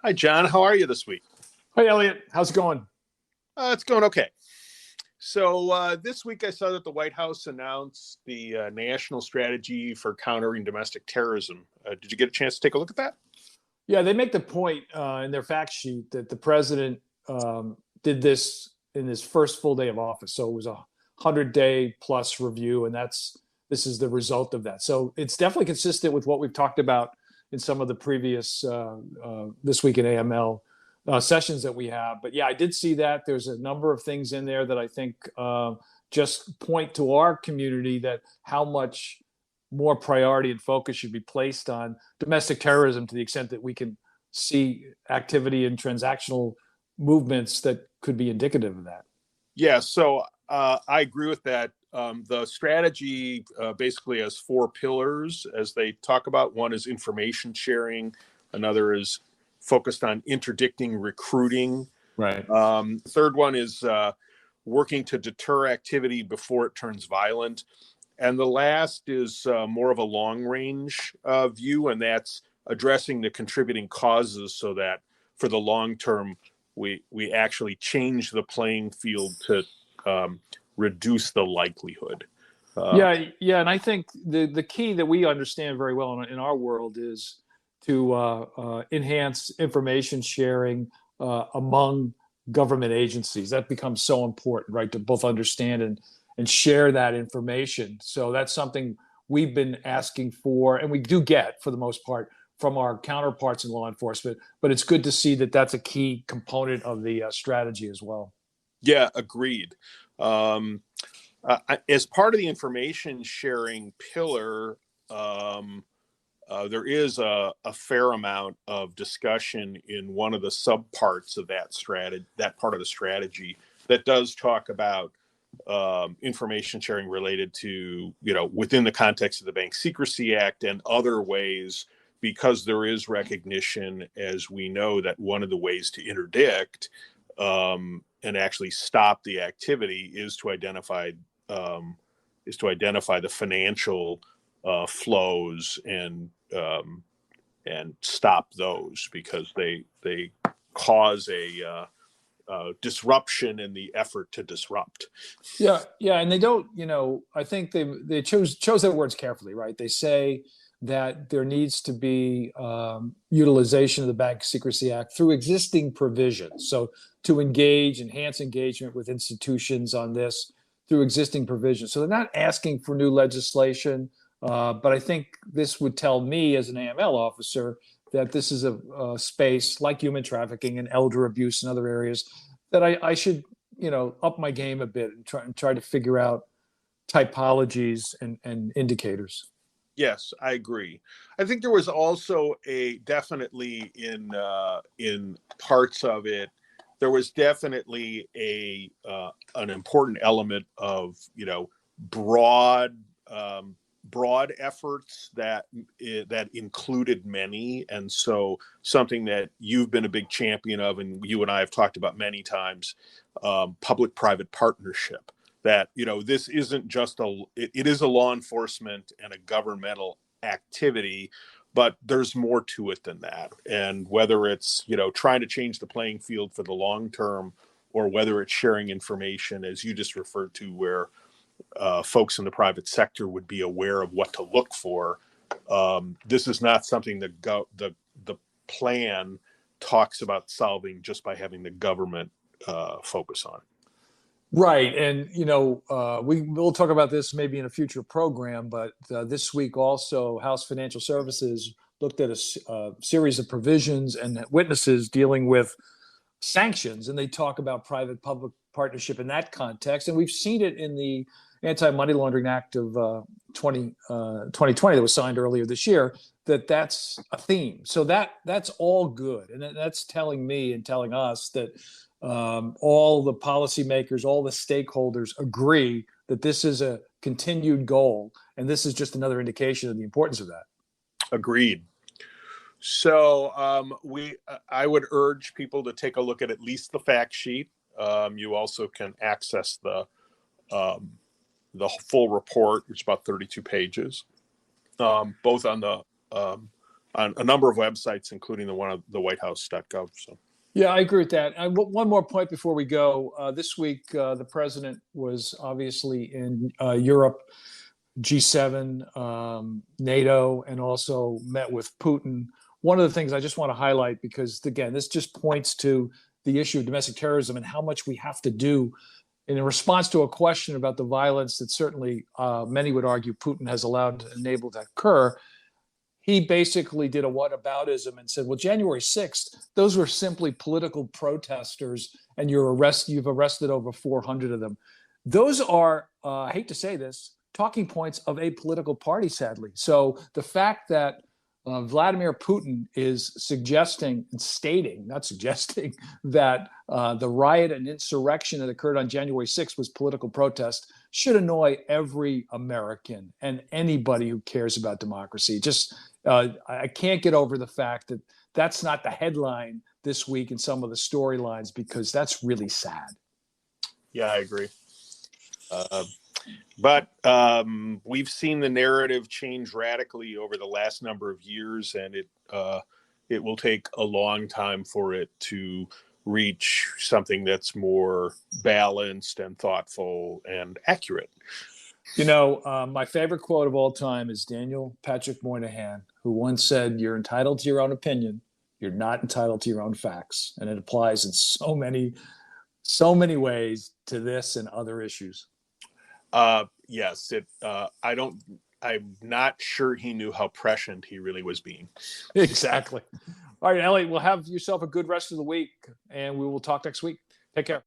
Hi, John. How are you this week? Hey, Elliot, how's it going? It's going okay. So this week I saw that the White House announced the national strategy for countering domestic terrorism. Did you get a chance to take a look at that? Yeah, they make the point in their fact sheet that the president did this in his first full day of office. So it was 100-day plus review, and this is the result of that. So it's definitely consistent with what we've talked about in some of the previous This Week in AML sessions that we have. But yeah, I did see that. There's a number of things in there that I think just point to our community that how much more priority and focus should be placed on domestic terrorism to the extent that we can see activity and transactional movements that could be indicative of that. Yeah, so I agree with that. The strategy basically has four pillars as they talk about. One is information sharing. Another is focused on interdicting recruiting. Right. Third one is working to deter activity before it turns violent. And the last is more of a long-range view, and that's addressing the contributing causes so that for the long term, we actually change the playing field to reduce the likelihood. Yeah, and I think the key that we understand very well in our world is to enhance information sharing among government agencies. That becomes so important, right, to both understand and share that information. So that's something we've been asking for, and we do get, for the most part, from our counterparts in law enforcement. But it's good to see that that's a key component of the strategy as well. Yeah, agreed. As part of the information sharing pillar, there is a fair amount of discussion in one of the subparts of that strategy, that part of the strategy that does talk about information sharing related to, within the context of the Bank Secrecy Act and other ways, because there is recognition, as we know, that one of the ways to interdict and actually stop the activity is to identify the financial flows and stop those because they cause a disruption in the effort to disrupt. Yeah, and they don't. I think they chose their words carefully, right? They say that there needs to be utilization of the Bank Secrecy Act through existing provisions. So to enhance engagement with institutions on this through existing provisions. So they're not asking for new legislation, but I think this would tell me as an AML officer that this is a space like human trafficking and elder abuse and other areas that I should, up my game a bit and try to figure out typologies and indicators. Yes, I agree. I think there was also definitely in parts of it, there was definitely an important element of broad efforts that included many, and so something that you've been a big champion of, and you and I have talked about many times, public-private partnership. That this isn't just it is a law enforcement and a governmental activity, but there's more to it than that. And whether it's trying to change the playing field for the long term, or whether it's sharing information, as you just referred to, where folks in the private sector would be aware of what to look for. This is not something that the plan talks about solving just by having the government focus on it. Right. And, we'll talk about this maybe in a future program, but this week also House Financial Services looked at a series of provisions and witnesses dealing with sanctions, and they talk about private-public partnership in that context. And we've seen it in the Anti-Money Laundering Act of 2020 that was signed earlier this year, that's a theme. So that's all good. And that's telling me and telling us that all the policymakers, all the stakeholders agree that this is a continued goal, and this is just another indication of the importance of that. Agreed. So I would urge people to take a look at least the fact sheet. You also can access the full report, which is about 32 pages, both on the on a number of websites, including the one of the whitehouse.gov. So. Yeah, I agree with that. One more point before we go. This week, the president was obviously in Europe, G7, NATO, and also met with Putin. One of the things I just want to highlight, because again, this just points to the issue of domestic terrorism and how much we have to do in response to a question about the violence that certainly many would argue Putin has allowed to enable to occur. He basically did a whataboutism and said, well, January 6th, those were simply political protesters, and you've arrested over 400 of them. Those are, I hate to say this, talking points of a political party, sadly. So the fact that Vladimir Putin is suggesting and stating, not suggesting, that the riot and insurrection that occurred on January 6th was political protest should annoy every American and anybody who cares about democracy. Just, I can't get over the fact that that's not the headline this week in some of the storylines, because that's really sad. Yeah, I agree. But we've seen the narrative change radically over the last number of years, and it will take a long time for it to reach something that's more balanced and thoughtful and accurate. You know, my favorite quote of all time is Daniel Patrick Moynihan, who once said, "You're entitled to your own opinion. You're not entitled to your own facts." And it applies in so many ways to this and other issues. Yes, I'm not sure he knew how prescient he really was being. Exactly. All right, Elliot, well, have yourself a good rest of the week, and we will talk next week. Take care.